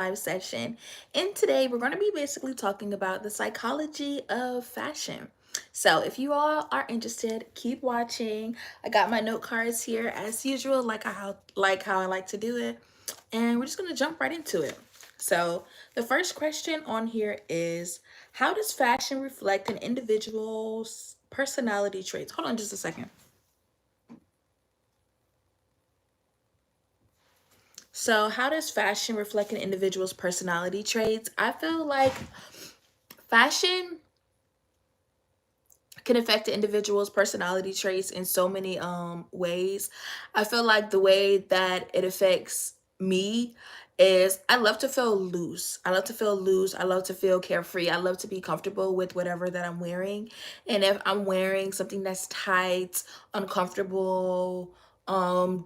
live session. And today we're going to be basically talking about the psychology of fashion. So if you all are interested, keep watching. I got my note cards here as usual, like how I like to do it. And we're just going to jump right into it. So the first question on here is, how does fashion reflect an individual's personality traits? Hold on just a second. So, how does fashion reflect an individual's personality traits? I feel like fashion can affect the individual's personality traits in so many ways. I feel like the way that it affects me is I love to feel loose. I love to feel loose. I love to feel carefree. I love to be comfortable with whatever that I'm wearing. And if I'm wearing something that's tight, uncomfortable,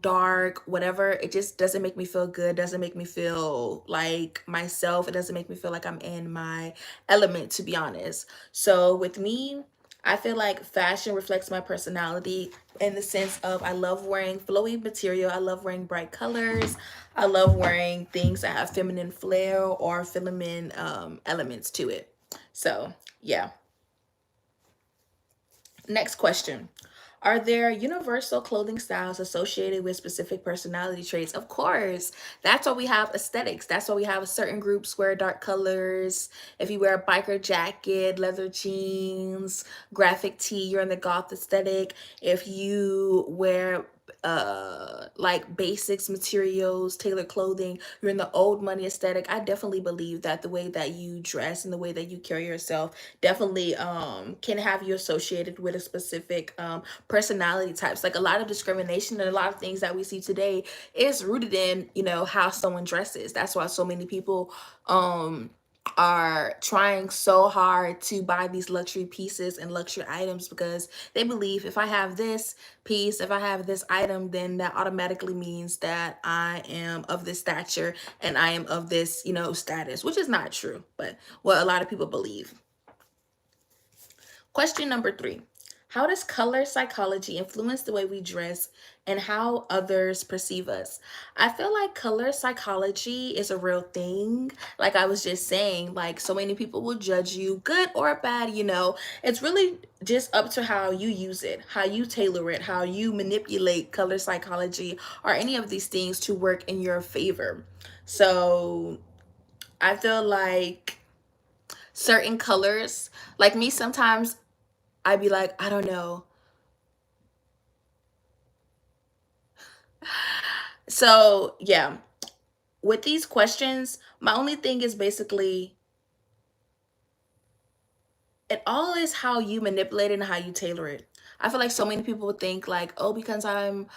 dark, whatever, it just doesn't make me feel good, doesn't make me feel like myself. It doesn't make me feel like I'm in my element, to be honest. So with me, I feel like fashion reflects my personality in the sense of I love wearing flowy material. I love wearing bright colors. I love wearing things that have feminine flair or feminine elements to it. So, yeah. Next question. Are there universal clothing styles associated with specific personality traits? Of course. That's why we have aesthetics. That's why we have certain groups wear dark colors. If you wear a biker jacket, leather jeans, graphic tee, you're in the goth aesthetic. If you wear like basics materials, tailored clothing, you're in the old money aesthetic. I definitely believe that the way that you dress and the way that you carry yourself definitely can have you associated with a specific personality types. Like a lot of discrimination and a lot of things that we see today is rooted in, how someone dresses. That's why so many people are trying so hard to buy these luxury pieces and luxury items because they believe if I have this piece, if I have this item, then that automatically means that I am of this stature and I am of this, status, which is not true, but what a lot of people believe. Question number 3. How does color psychology influence the way we dress and how others perceive us? I feel like color psychology is a real thing. Like I was just saying, like so many people will judge you, good or bad. It's really just up to how you use it, how you tailor it, how you manipulate color psychology or any of these things to work in your favor. So I feel like certain colors, like me, sometimes I'd be like, I don't know. So, yeah, with these questions, my only thing is basically it all is how you manipulate it and how you tailor it. I feel like so many people think like, oh, because I'm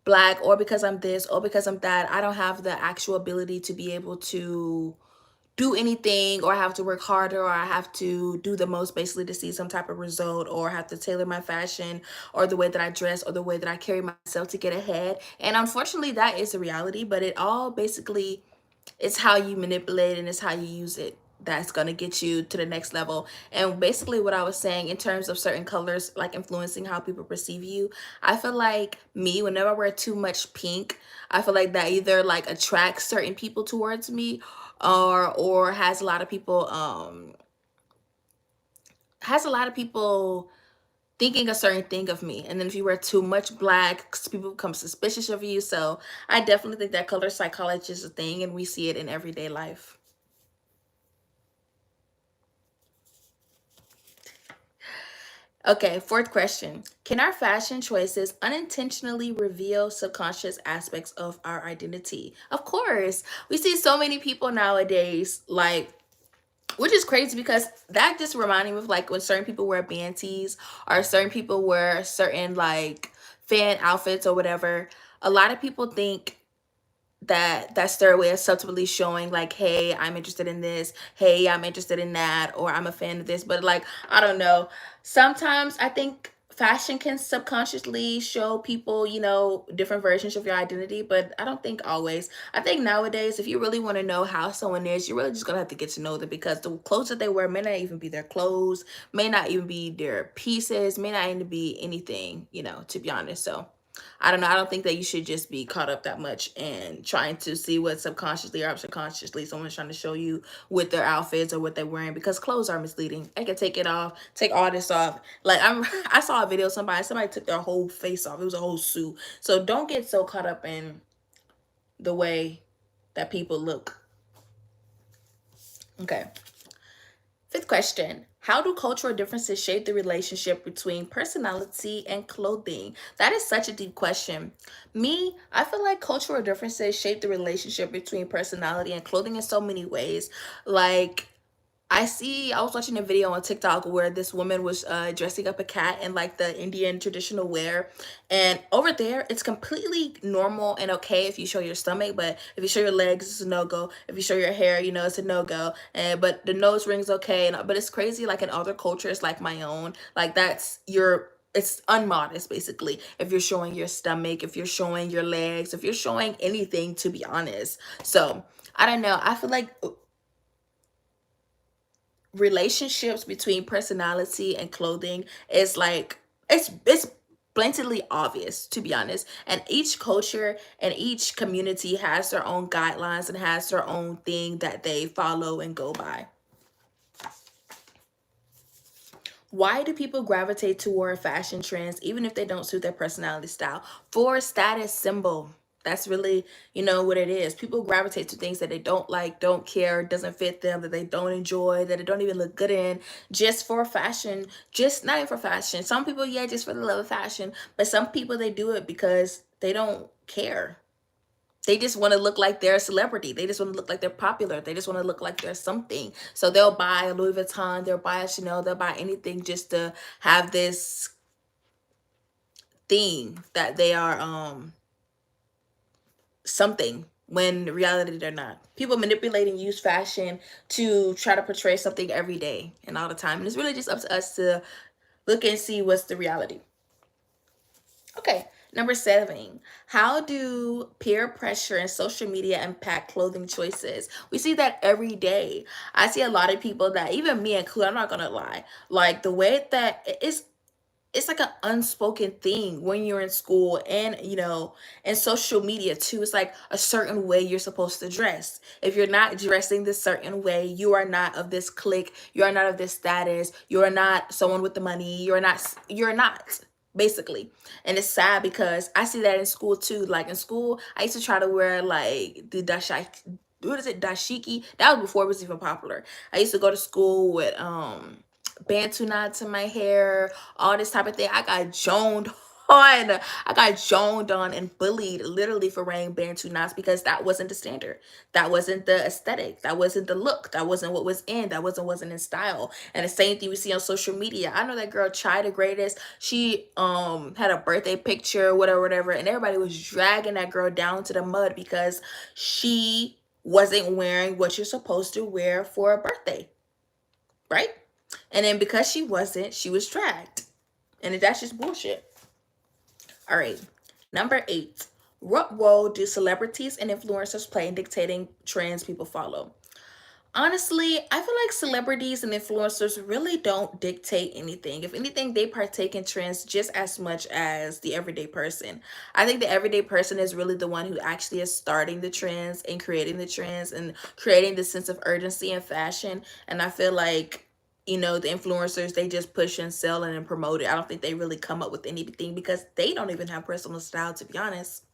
black or because I'm this or because I'm that, I don't have the actual ability to be able to do anything or I have to work harder or I have to do the most basically to see some type of result or have to tailor my fashion or the way that I dress or the way that I carry myself to get ahead. And unfortunately that is a reality, but it all basically it's how you manipulate and it's how you use it that's going to get you to the next level. And basically what I was saying in terms of certain colors like influencing how people perceive you, I feel like me, whenever I wear too much pink, I feel like that either like attracts certain people towards me or has a lot of people thinking a certain thing of me. And then if you wear too much black, people become suspicious of you. So I definitely think that color psychology is a thing and we see it in everyday life. Okay, fourth question. Can our fashion choices unintentionally reveal subconscious aspects of our identity? Of course. We see so many people nowadays, like, which is crazy because that just reminded me of like when certain people wear band tees or certain people wear certain like fan outfits or whatever. A lot of people think that that's their way of subtly showing like, hey, I'm interested in this, hey, I'm interested in that, or I'm a fan of this. But like, I don't know, sometimes I think fashion can subconsciously show people, different versions of your identity, but I don't think always. I think nowadays if you really want to know how someone is, you're really just gonna have to get to know them because the clothes that they wear may not even be their clothes, may not even be their pieces, may not even be anything, to be honest. So I don't know. I don't think that you should just be caught up that much in trying to see what subconsciously or subconsciously someone's trying to show you with their outfits or what they're wearing, because clothes are misleading. I can take it off, take all this off. Like I saw a video of somebody took their whole face off. It was a whole suit. So don't get so caught up in the way that people look. Okay. Fifth question. How do cultural differences shape the relationship between personality and clothing? That is such a deep question. I feel like cultural differences shape the relationship between personality and clothing in so many ways. Like, I was watching a video on TikTok where this woman was dressing up a cat in like the Indian traditional wear. And over there, it's completely normal and okay if you show your stomach, but if you show your legs, it's a no-go. If you show your hair, it's a no-go. And but the nose ring's okay. But it's crazy, like in other cultures like my own, like it's unmodest basically if you're showing your stomach, if you're showing your legs, if you're showing anything, to be honest. So I don't know. I feel like relationships between personality and clothing is like it's blatantly obvious, to be honest, and each culture and each community has their own guidelines and has their own thing that they follow and go by. Why do people gravitate toward fashion trends even if they don't suit their personality style? For status symbol. That's really, what it is. People gravitate to things that they don't like, don't care, doesn't fit them, that they don't enjoy, that they don't even look good in, just for fashion, just not even for fashion. Some people, yeah, just for the love of fashion, but some people, they do it because they don't care. They just want to look like they're a celebrity. They just want to look like they're popular. They just want to look like they're something. So they'll buy a Louis Vuitton, they'll buy a Chanel, they'll buy anything just to have this thing that they are something, when in reality they're not. People manipulate and use fashion to try to portray something every day and all the time. And it's really just up to us to look and see what's the reality. Okay, number 7. How do peer pressure and social media impact clothing choices? We see that every day. I see a lot of people that, even me included, I'm not gonna lie, like the way that it's like an unspoken thing when you're in school and and social media too. It's like a certain way you're supposed to dress. If you're not dressing this certain way, you are not of this clique, you are not of this status, you are not someone with the money, you're not basically. And it's sad because I see that in school too. Like in school, I used to try to wear like the dashiki. That was before it was even popular. I used to go to school with bantu knots in my hair, all this type of thing. I got joned on and bullied literally for wearing bantu knots because that wasn't the standard. That wasn't the aesthetic. That wasn't the look. That wasn't what was in. That wasn't in style. And the same thing we see on social media. I know that girl Chai the Greatest. She had a birthday picture, whatever, and everybody was dragging that girl down to the mud because she wasn't wearing what you're supposed to wear for a birthday, right? And then because she wasn't, she was dragged. And that's just bullshit. All right. Number 8. What role do celebrities and influencers play in dictating trends people follow? Honestly, I feel like celebrities and influencers really don't dictate anything. If anything, they partake in trends just as much as the everyday person. I think the everyday person is really the one who actually is starting the trends and creating the trends and creating this sense of urgency in fashion. And I feel like, the influencers, they just push and sell and then promote it. I don't think they really come up with anything because they don't even have personal style, to be honest.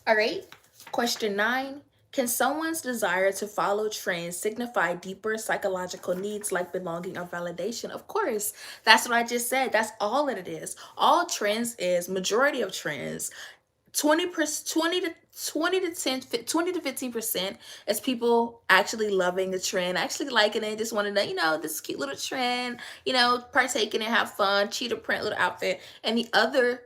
All right. Question 9. Can someone's desire to follow trends signify deeper psychological needs like belonging or validation? Of course. That's what I just said. That's all that it is. All trends is, majority of trends, 20 to 15% is people actually loving the trend, actually liking it, just wanting to, this cute little trend, partake in it, have fun, cheetah print little outfit. And the other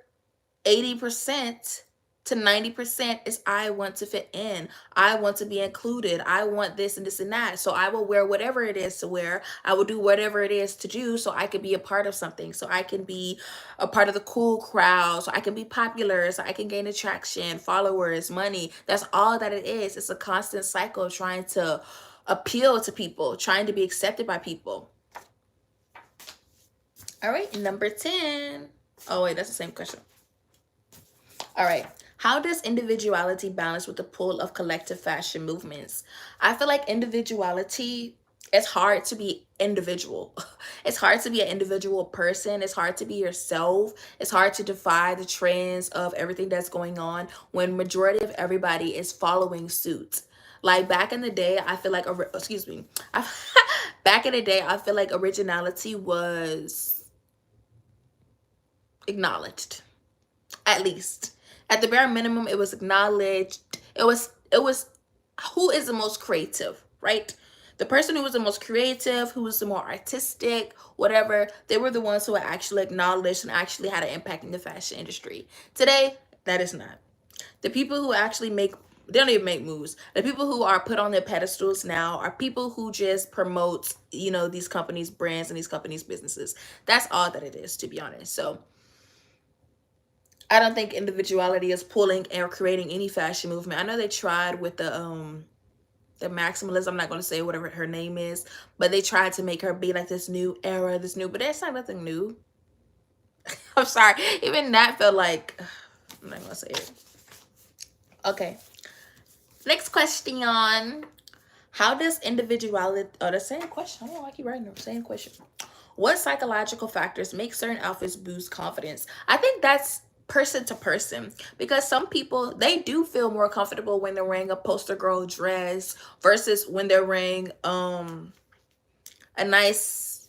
80% to 90% is, I want to fit in. I want to be included. I want this and this and that. So I will wear whatever it is to wear. I will do whatever it is to do so I can be a part of something. So I can be a part of the cool crowd. So I can be popular. So I can gain attraction, followers, money. That's all that it is. It's a constant cycle of trying to appeal to people, trying to be accepted by people. All right, number 10. Oh, wait, that's the same question. All right. How does individuality balance with the pull of collective fashion movements? I feel like individuality, it's hard to be individual. It's hard to be an individual person. It's hard to be yourself. It's hard to defy the trends of everything that's going on when majority of everybody is following suit. Like back in the day, I feel like, excuse me, I, back in the day, I feel like originality was acknowledged, at least at the bare minimum. It was acknowledged. It was who is the most creative, right? The person who was the most creative, who was the more artistic, whatever, they were the ones who were actually acknowledged and actually had an impact in the fashion industry. Today, that is not. The people who actually make, they don't even make moves. The people who are put on their pedestals now are people who just promote, these companies' brands and these companies' businesses. That's all that it is, to be honest. So I don't think individuality is pulling or creating any fashion movement. I know they tried with the maximalist. I'm not going to say whatever her name is, but they tried to make her be like this new era, but that's not nothing new. I'm sorry. Even that felt like, I'm not going to say it. Okay. Next question. How does individuality, the same question. I don't know why I keep writing the same question. What psychological factors make certain outfits boost confidence? I think that's person to person, because some people, they do feel more comfortable when they're wearing a poster girl dress versus when they're wearing a nice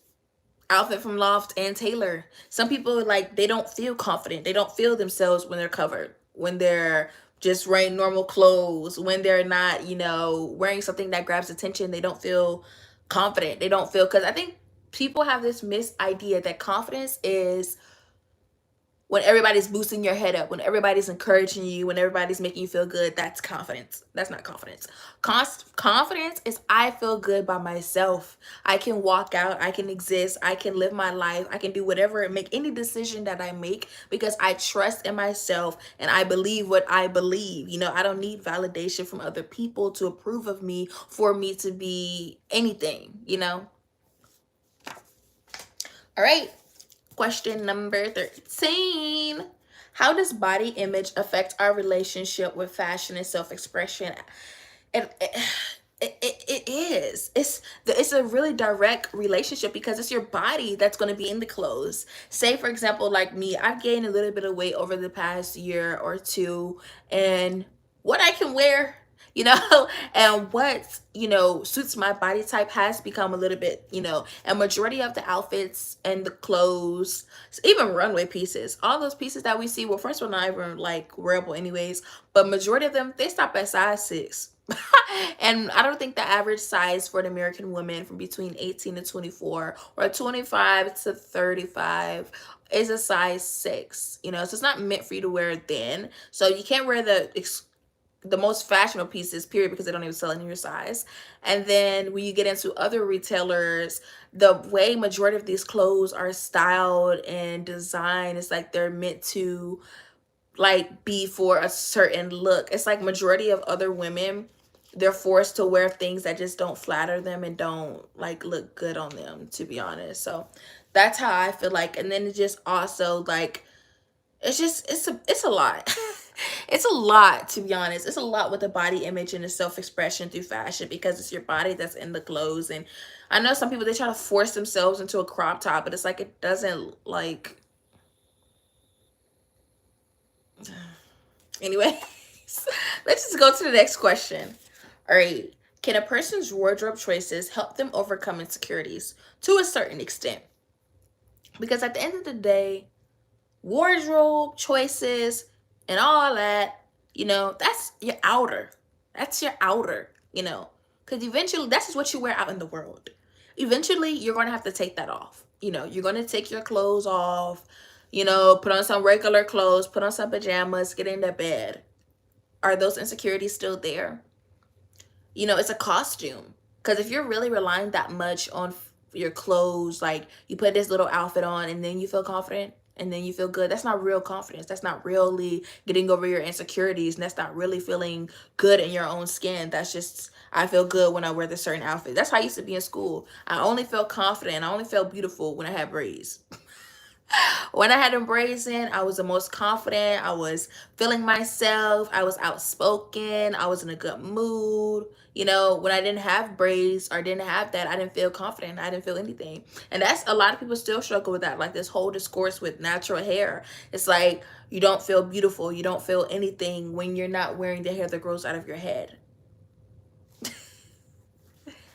outfit from Loft and Taylor. Some people, like, they don't feel confident. They don't feel themselves when they're covered, when they're just wearing normal clothes, when they're not, wearing something that grabs attention. They don't feel confident. They don't feel, because I think people have this mis idea that confidence is when everybody's boosting your head up, when everybody's encouraging you, when everybody's making you feel good. That's confidence. That's not confidence. Confidence is I feel good by myself. I can walk out, I can exist, I can live my life, I can do whatever and make any decision that I make because I trust in myself and I believe what I believe. I don't need validation from other people to approve of me for me to be anything. All right. Question number 13. How does body image affect our relationship with fashion and self-expression? It is. It's a really direct relationship because it's your body that's going to be in the clothes. Say, for example, like me, I've gained a little bit of weight over the past year or two, and what I can wear, and what, suits my body type has become a little bit, and majority of the outfits and the clothes, even runway pieces, all those pieces that we see, well, first of all, not even like wearable anyways, but majority of them, they stop at size 6. And I don't think the average size for an American woman from between 18 to 24 or 25 to 35 is a size 6, so it's not meant for you to wear thin. So you can't wear the most fashionable pieces, period, because they don't even sell in your size. And then when you get into other retailers, the way majority of these clothes are styled and designed is like they're meant to like be for a certain look. It's like majority of other women, they're forced to wear things that just don't flatter them and don't like look good on them, to be honest. So that's how I feel like. And then it just also like, it's a lot. It's a lot, to be honest. It's a lot with the body image and the self-expression through fashion because it's your body that's in the clothes. And I know some people, they try to force themselves into a crop top, but it's like it doesn't like. Anyway, let's just go to the next question. All right. Can a person's wardrobe choices help them overcome insecurities? To a certain extent. Because at the end of the day, wardrobe choices and all that, that's your outer. That's your outer, because eventually that's just what you wear out in the world. Eventually, you're going to have to take that off. You're going to take your clothes off, put on some regular clothes, put on some pajamas, get into bed. Are those insecurities still there? It's a costume. Because if you're really relying that much on your clothes, like you put this little outfit on and then you feel confident and then you feel good, that's not real confidence. That's not really getting over your insecurities. And that's not really feeling good in your own skin. That's just, I feel good when I wear this certain outfit. That's how I used to be in school. I only felt confident. I only felt beautiful when I had braids. When I had them braids in, I was the most confident. I was feeling myself. I was outspoken. I was in a good mood. You know, when I didn't have braids or didn't have that, I didn't feel confident. I didn't feel anything. And that's a lot of people still struggle with that. Like this whole discourse with natural hair. It's like you don't feel beautiful. You don't feel anything when you're not wearing the hair that grows out of your head.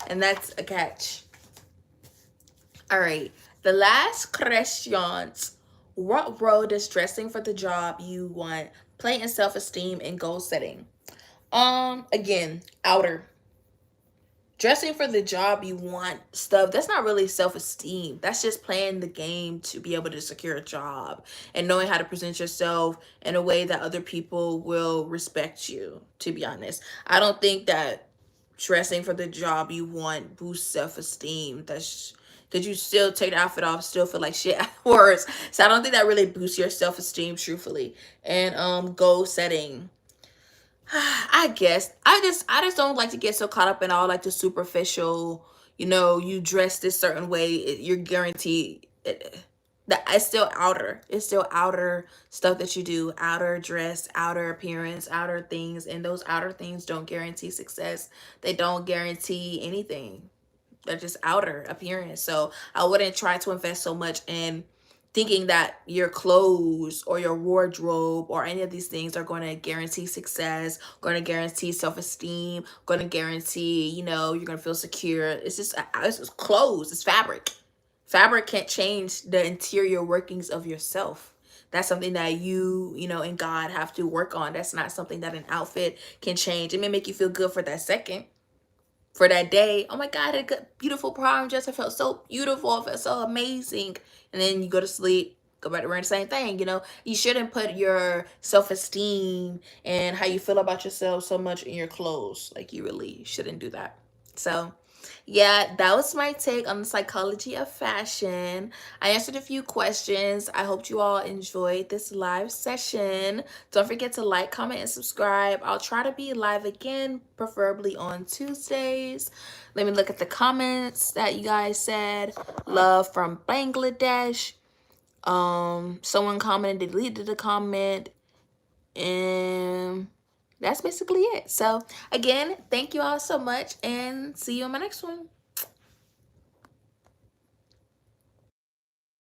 And that's a catch. All right. The last questions. What role does dressing for the job you want play in self-esteem and goal setting? Again, outer. Dressing for the job you want stuff, that's not really self-esteem. That's just playing the game to be able to secure a job and knowing how to present yourself in a way that other people will respect you, to be honest. I don't think that dressing for the job you want boosts self-esteem. That's because you still take the outfit off, still feel like shit afterwards. So I don't think that really boosts your self-esteem, truthfully. And goal setting, I guess I just don't like to get so caught up in all like the superficial, you know, you dress this certain way, you're guaranteed that it's still outer. It's still outer stuff that you do, outer dress, outer appearance, outer things, and those outer things don't guarantee success. They don't guarantee anything. They're just outer appearance. So I wouldn't try to invest so much in thinking that your clothes or your wardrobe or any of these things are going to guarantee success, going to guarantee self-esteem, going to guarantee, you know, you're going to feel secure. It's just clothes. It's fabric. Fabric can't change the interior workings of yourself. That's something that you know, and God have to work on. That's not something that an outfit can change. It may make you feel good for that second, for that day. Oh my God, I had a good, beautiful prom dress. I felt so beautiful. I felt so amazing. And then you go to sleep, go back to wearing the same thing. You know, you shouldn't put your self-esteem and how you feel about yourself so much in your clothes. Like, you really shouldn't do that. So yeah, that was my take on the psychology of fashion. I answered a few questions. I hope you all enjoyed this live session. Don't forget to like, comment, and subscribe. I'll try to be live again, preferably on Tuesdays. Let me look at the comments that you guys said. Love from Bangladesh. Someone commented, deleted the comment, and that's basically it. So again, thank you all so much, and see you in my next one.